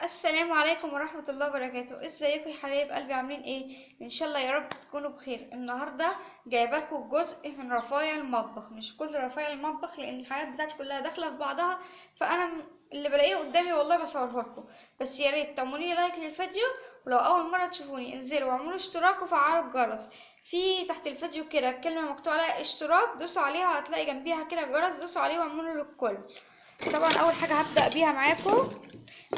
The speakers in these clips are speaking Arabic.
السلام عليكم ورحمة الله وبركاته. ازيكم يا حبايب قلبي؟ عاملين ايه؟ ان شاء الله يا رب تكونوا بخير. النهاردة جايباكم جزء من رفايع المطبخ، مش كل رفايع المطبخ لان الحاجات بتاعتي كلها داخلة في بعضها، فانا اللي بلاقيه قدامي والله بصوره لكم. بس يا ريت تعملوا لايك للفيديو، ولو اول مرة تشوفوني انزلوا واعملوا اشتراك وفعلوا الجرس. في تحت الفيديو كده كلمة مكتوب عليها اشتراك، دوسوا عليها وهتلاقي جنبيها كده جرس، دوسوا عليه واعملوا للكل. طبعا اول حاجة هبدأ بيها معاكم،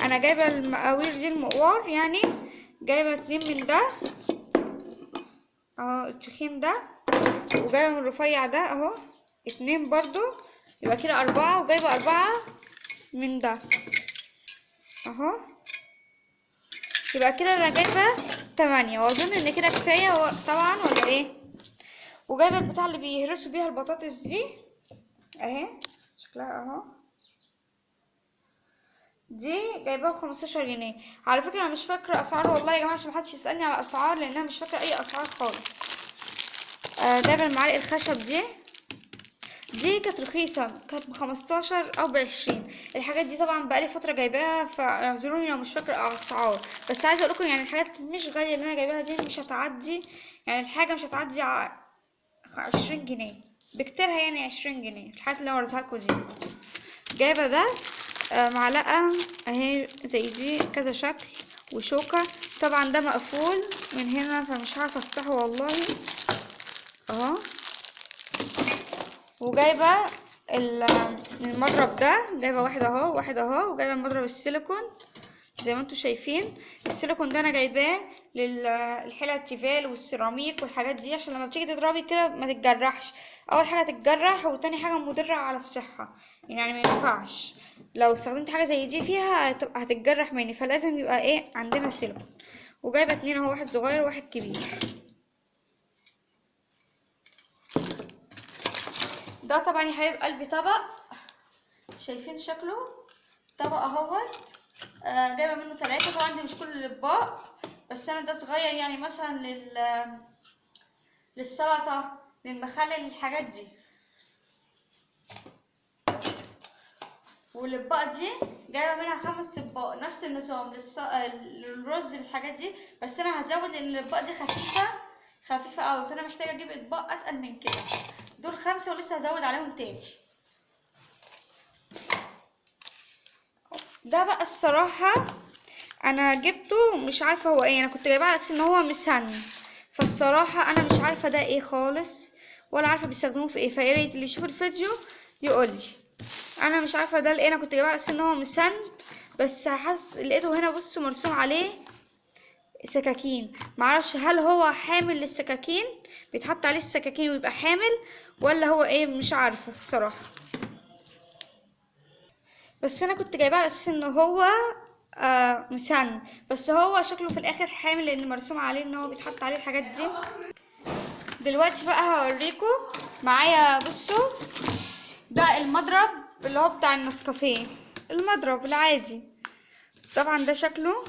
انا جايبه المقاوير دي المقوار، يعني جايبه 2 من ده اهو التخين ده، وجايبه من الرفيع ده اهو 2 برضو، يبقى كده 4، وجايبه 4 من ده اهو، يبقى كده انا جايبه 8، واظن ان كده كفايه طبعا، ولا ايه؟ وجايبه البتاع اللي بيهرسوا بيها البطاطس دي اهي، شكلها اهو، دي جايباها ب15 جنيه. على فكره انا مش فاكره اسعار والله يا جماعه، عشان محدش يسالني على اسعار، لان انا مش فاكره اي اسعار خالص. جايبه المعالق الخشب دي كانت رخيصه، كانت ب15 او ب20. الحاجات دي طبعا بقالي فتره جايباها، فاعذروني لو مش فاكره اسعار، بس عايزه اقولكم يعني الحاجات مش غاليه اللي انا جايباها دي، مش هتعدي، يعني الحاجه مش هتعدي 20 جنيه بكتيرها، يعني 20 جنيه الحاجات اللي انا وريتها لكم دي. جايبه ده معلقه اهي زي دي كذا شكل، وشوكه. طبعا ده مقفول من هنا فمش عارفه افتحه والله اهو. وجايبه المضرب ده، جايبه واحد اهو واحد اهو، وجايبه المضرب السيليكون زي ما انتم شايفين. السيليكون ده انا جايباه للحلى التيفال والسيراميك والحاجات دي، عشان لما بتيجي تضربي كده ما تتجرحش. اول حاجه تتجرح، وتاني حاجه مضره على الصحه، يعني ما ينفعش لو استخدمت حاجه زي دي فيها هتتجرح مني، فلازم يبقى ايه عندنا سيليكون. وجايبه 2 اهو، واحد صغير وواحد كبير. ده طبعا يا حبيب قلبي طبق، شايفين شكله طبق اهوت. جايبه منه 3، طبعا دي مش كل الاطباق، بس انا ده صغير، يعني مثلا للسلطه، للمخلل، الحاجات دي. والاطباق دي جايبه منها 5 اطباق نفس النظام للرز الحاجات دي، بس انا هزود لان الاطباق دي خفيفه قوي، فانا محتاجه اجيب اطباق اتقل من كده. دول 5 ولسه هزود عليهم تاني. ده بقى الصراحه انا جبته مش عارفه هو ايه، انا كنت جايباه على اساس ان هو مسن، فالصراحه انا مش عارفه ده ايه خالص، ولا عارفه بيستخدموه في ايه، فيا ريت اللي يشوف الفيديو يقولي. انا مش عارفه ده ايه، انا كنت جايباه على اساس ان هو مسن، بس لقيته هنا بصوا مرسوم عليه سكاكين، معرفش هل هو حامل للسكاكين، بيتحط عليه السكاكين ويبقى حامل، ولا هو ايه، مش عارفه الصراحه. بس انا كنت جايباه على اساس ان هو مسن، بس هو شكله في الاخر حامل لان مرسوم عليه ان هو بيتحط عليه الحاجات دي. دلوقتي بقى هوريكم معايا، بصوا ده المضرب اللي هو بتاع النسكافيه، المضرب العادي. طبعا ده شكله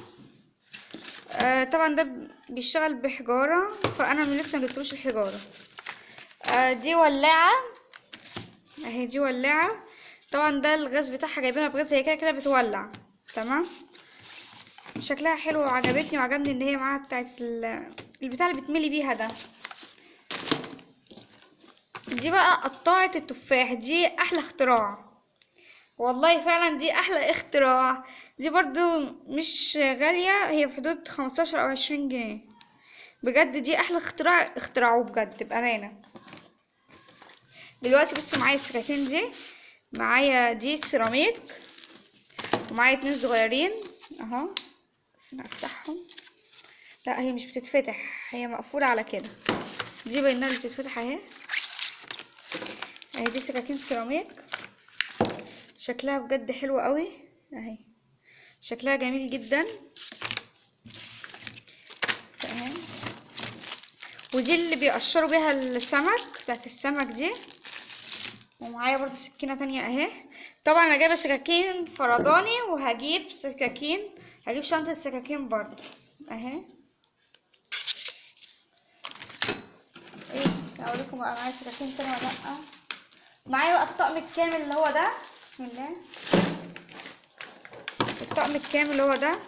طبعا ده بيشتغل بحجارة، فانا من لسه مجبتلوش الحجارة. دي ولاعة اهي، دي ولاعة. طبعا ده الغاز بتاعها جايبينها بغاز، هي كده كده بتولع تمام. شكلها حلو وعجبتني، وعجبني ان هي معاها بتاعت البتاع اللي بتملي بيها ده. دي بقى قطاعة التفاح، دي احلى اختراع والله، فعلا دي احلى اختراع. دي برضو مش غالية، هي في حدود 15 او 20 جنيه. بجد دي احلى اختراع اخترعوه بجد بامانه. دلوقتي بصوا معايا السكاكين دي، معايا دي سيراميك، ومعايا 2 صغيرين اهو، بس انا افتحهم. لا هي مش بتتفتح، هي مقفوله على كده. دي بينها اللي بتتفتح اهي. اهي دي سكاكين سيراميك، شكلها بجد حلو قوي اهي، شكلها جميل جدا اهي. ودي اللي بيقشروا بيها السمك، بتاعت السمك دي. ومعايا برضو سكينة تانية اهي. طبعا انا جايبة سكاكين فرداني، وهجيب سكاكين، هجيب شنطة سكاكين برضو اهي. ايه اوريكم بقى معايا سكاكين تانية ولا لأ. معايا بقى الطقم الكامل اللي هو ده، بسم الله. الطقم الكامل هو ده.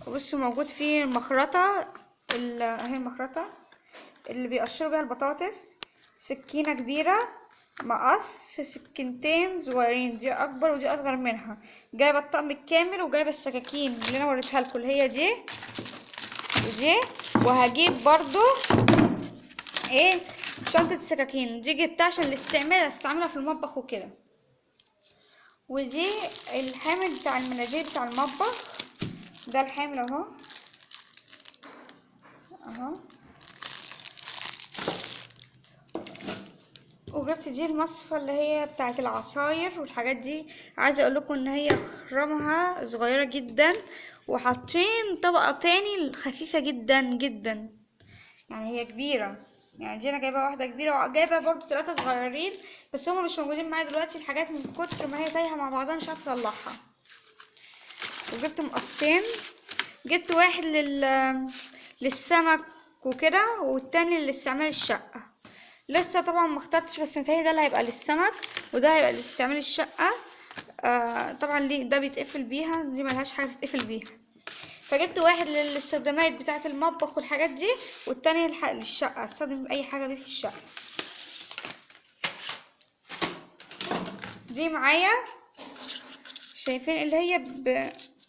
بصوا موجود فيه المخرطة، اهي المخرطة اللي بيقشروا بيها البطاطس، سكينة كبيرة، مقص، سكينتين صغيرين، دي اكبر ودي اصغر منها. جايبة الطقم الكامل وجايبة السكاكين اللي انا وريتها لكم اللي هي دي ودي. وهجيب برضو ايه شنطة السكاكين دي، جبتها عشان الاستعمال استعملها في المطبخ وكده. ودي الحامل بتاع المناديل بتاع المطبخ، ده الحامل اهو اهو. وجبت دي المصفى اللي هي بتاعه العصاير والحاجات دي. عايزه اقول لكم ان هي خرامها صغيره جدا، وحاطين طبقه تاني خفيفه جدا جدا، يعني هي كبيره. يعني دي انا جايبه واحده كبيره وجايبه برضو 3 صغيرين، بس هما مش موجودين معايا دلوقتي الحاجات من كتر ما هي تايهه مع بعضها مش عارفه اطلعها. وجبت مقصين، جبت واحد للسمك وكده، والتاني لاستعمال الشقه. لسه طبعا ما اخترتش، بس متهيألي ده اللي هيبقى للسمك وده هيبقى لاستعمال الشقه. طبعا ده بيتقفل بيها، دي ملهاش حاجه تتقفل بيها. فجبت واحد للاستخدامات بتاعه المطبخ والحاجات دي، والتاني للشقه استخدم اي حاجه بيه في الشقه. دي معايا شايفين اللي هي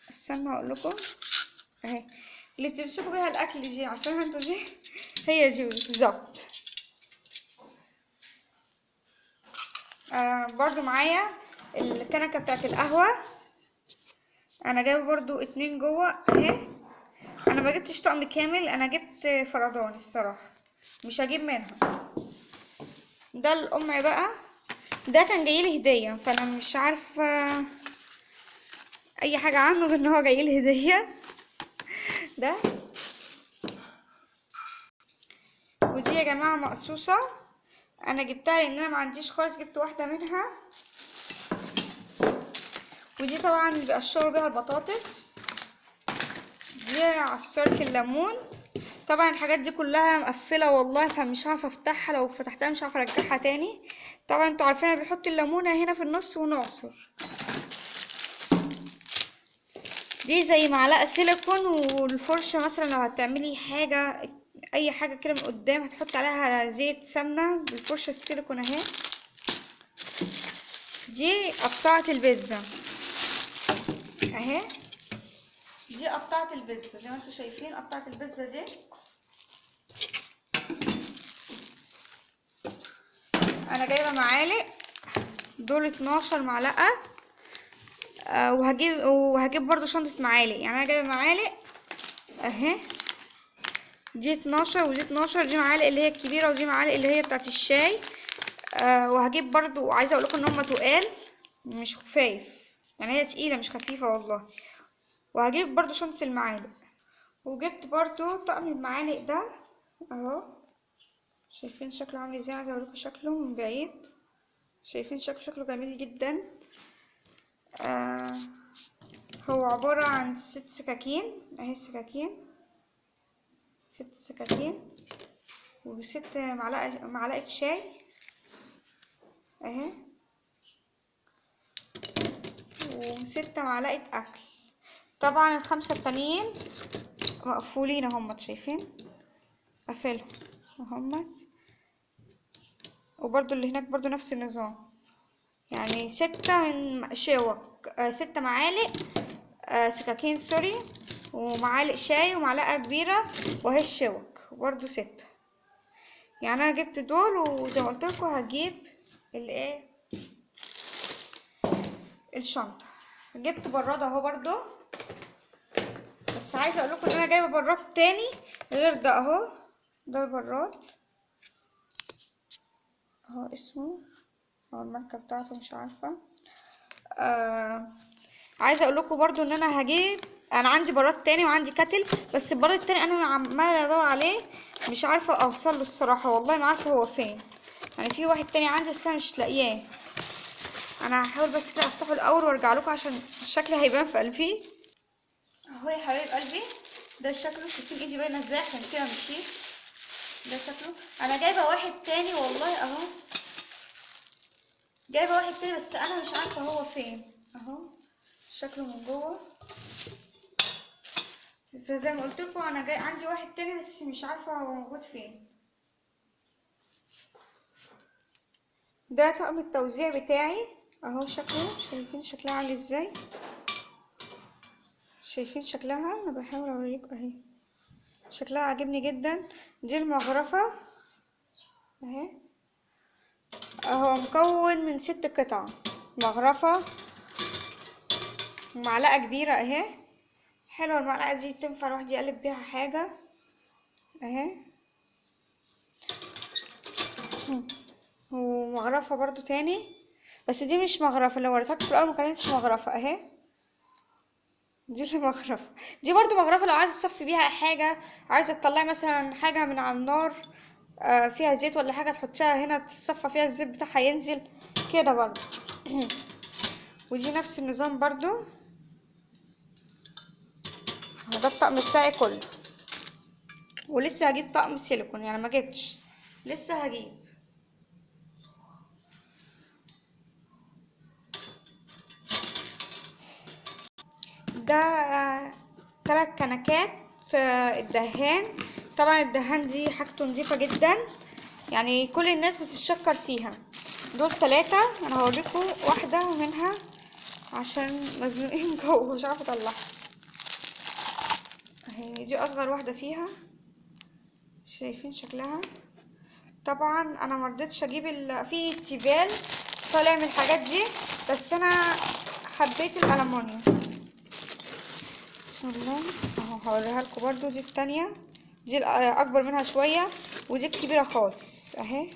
استنى اقول لكم اهي، اللي بتمسكوا بيها الاكل دي، عارفينها انتوا دي؟ هي دي بالظبط. برضو معايا الكنكه بتاعه القهوه، انا جايبه برضو 2 جوه اهي. انا ما جبتش طقم كامل، انا جبت فردان الصراحه، مش هجيب منها. ده القمع بقى، ده كان جايلي هديه، فانا مش عارفه اي حاجه عنه غير ان هو جايلي هديه. ده ودي يا جماعه مقصوصه، انا جبتها لان انا ما عنديش خالص، جبت واحده منها. ودي طبعا اللي بيقشروا بيها البطاطس، دي عصارة الليمون. طبعا الحاجات دي كلها مقفله والله، فمش عارفه افتحها، لو فتحتها مش عارفه ارجعها تاني. طبعا انتوا عارفين انا بنحط الليمونه هنا في النص ونعصر. دي زي معلقه سيليكون، والفرشه مثلا لو هتعملي حاجه اي حاجه كده من قدام هتحطي عليها زيت سمنه بالفرشه السيليكون اهي. دي قطعه البيتزا اهي، دي قطعه البيتزا زي ما انتوا شايفين، قطعه البيتزا دي. انا جايبه معالق، دول 12 معلقه. وهجيب برضو شنطه معالق، يعني انا جايبه معالق اهي، دي 12 ودي 12. دي معالق اللي هي الكبيره، ودي معالق اللي هي بتاعت الشاي. وهجيب برضو، عايزه اقول لكم ان هم تقال مش خفاف، يعني هي تقيله مش خفيفه والله. وهجيب برضو شنطه المعالق. وجبت برضو طقم المعالق ده اهو، شايفين شكله عامل ازاي؟ عايزه اوريكم شكله من بعيد، شايفين شكله جميل جدا. هو عبارة عن 6 سكاكين اهي، السكاكين 6 سكاكين، و6 معلقة شاي اهي، و6 معلقة اكل. طبعا ال5 التانيين مقفولين اهمت، شايفين قافلهم اهمت. وبرضو اللي هناك برضو نفس النظام، يعني 6 من شوك، 6 معالق سكاكين سوري، ومعالق شاي ومعلقة كبيرة، وهي الشوك برضو 6. يعني انا جبت دول، وزي ما قلت لكم هجيب الايه الشنطه. جبت براد اهو برضو، بس عايزه اقول لكم ان انا جايبه براد تاني غير ده اهو. ده البراد اهو، اسمه اهو الماركه بتاعته مش عارفه. عايزه اقول لكم برضو ان انا عندي براد تاني وعندي كاتل، بس البراد التاني انا عماله ادور عليه مش عارفه اوصل له الصراحه، والله ما عارفه هو فين. يعني في واحد تاني عندي بس انا مش لاقياه. انا هحاول بس كده افتحه الاول وارجع لكم عشان الشكل هيبان في قلبي اهو. يا حبايب قلبي ده شكله، شايفين ايدي باينه ازاي عشان كده مشيت. ده شكله. انا جايبه واحد تاني والله اهو، جايبه واحد تاني بس انا مش عارفه هو فين اهو. شكله من جوه. فزي ما قلت لكم انا جاي عندي واحد تاني بس مش عارفه هو موجود فين. ده طقم التوزيع بتاعي اهو، شكله شايفين شكلها عامل ازاي؟ شايفين شكلها؟ انا بحاول اوريكم اهي، شكلها عاجبني جدا. دي المغرفه اهي، اهو مكون من 6 قطع، مغرفه ومعلقه كبيره اهي. حلوه المعلقه دي، تنفع الواحد يقلب بيها حاجه اهي. ومغرفه برضو تاني، بس دي مش مغرفه، اللي وريتك في الاول ما كانتش مغرفه اهي. دي اللي مغرفه، دي برضو مغرفه لو عايزه تصفي بيها حاجه، عايزه تطلعي مثلا حاجه من على النار فيها زيت ولا حاجه، تحطيها هنا تصفى فيها الزيت بتاعها ينزل كده برضو. ودي نفس النظام برضو. ده الطقم بتاعي كله، ولسه هجيب طقم سيليكون يعني ما جبتش، لسه هجيب. ده 3 كنكات الدهان. طبعا الدهان دي حاجته نظيفه جدا، يعني كل الناس بتتشكر فيها. دول 3، انا هوريكم واحده منها عشان مزنوقين جوه مش عارفه اطلعها اهي. دي اصغر واحده فيها، شايفين شكلها؟ طبعا انا مرضتش اجيب في تيفال طالع من الحاجات دي، بس انا حبيت الالومنيوم. بسم الله اهو، هوريها لكم برضو. دي التانية، دي اكبر منها شويه، ودي الكبيره خالص اهي،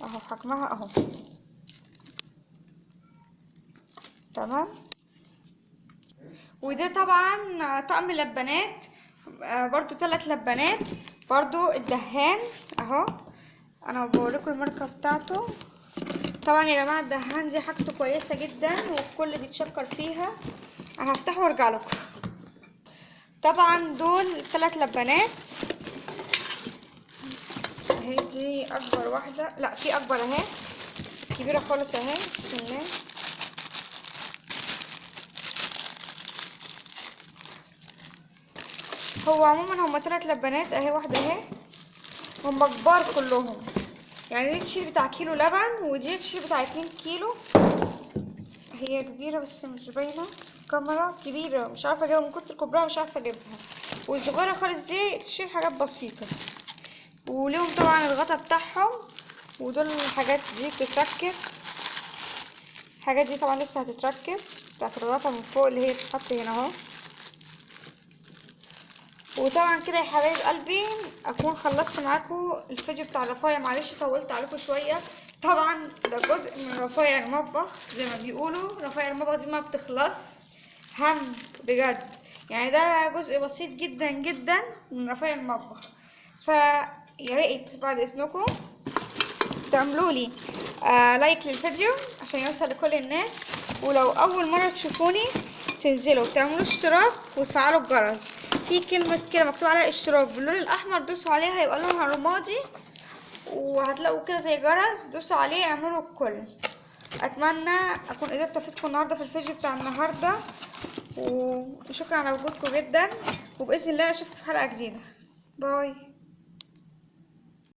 اهو حجمها اهو تمام. وده طبعا طقم لبانات برضو 3 لبانات، برضو الدهان اهو. انا بوريكم الماركه بتاعته. طبعا يا جماعه الدهان دي حاجته كويسه جدا والكل بيتشكر فيها. انا هفتحه وارجع لكم. طبعا دول 3 لبانات اهي. دي اكبر واحده، لا في اكبر اهي، كبيره خالص اهي. بسم الله. هو عموما هما 3 لبانات اهي، واحده اهي، هما كبار كلهم، يعني دي تشيل بتاع كيلو لبن ودي تشيل بتاع 2 كيلو. هي كبيرة بس مش باينة، كاميرا كبيرة مش عارفة اجيبها من كتر كبرها، مش عارفة اجيبها. والصغيرة خالص دي تشيل حاجات بسيطة، وليهم طبعا الغطا بتاعهم. ودول الحاجات دي بتتركب، الحاجات دي طبعا لسه هتتركب، بتاعت الغطا من فوق اللي هي بتتحط هنا اهو. وطبعا كده يا حبايب قلبي اكون خلصت معاكم الفيديو بتاع الرفايع. معلش طولت عليكم شويه، طبعا ده جزء من رفايع المطبخ. زي ما بيقولوا رفايع المطبخ دي ما بتخلص هم بجد، يعني ده جزء بسيط جدا جدا من رفايع المطبخ. فيا ريت بعد اذنكم تعملوا لي لايك للفيديو عشان يوصل لكل الناس، ولو اول مره تشوفوني تنزلوا تعملوا اشتراك وتفعلوا الجرس. في كلمه كده مكتوب عليها اشتراك باللون الاحمر، دوسوا عليها هيبقى لونها رمادي، وهتلاقوا كده زي جرس، دوسوا عليه اعملوا الكل. اتمنى اكون قدرت افيدكم النهارده في الفيديو بتاع النهارده، وشكرا على وجودكم جدا، وباذن الله اشوفكم في حلقه جديده. باي.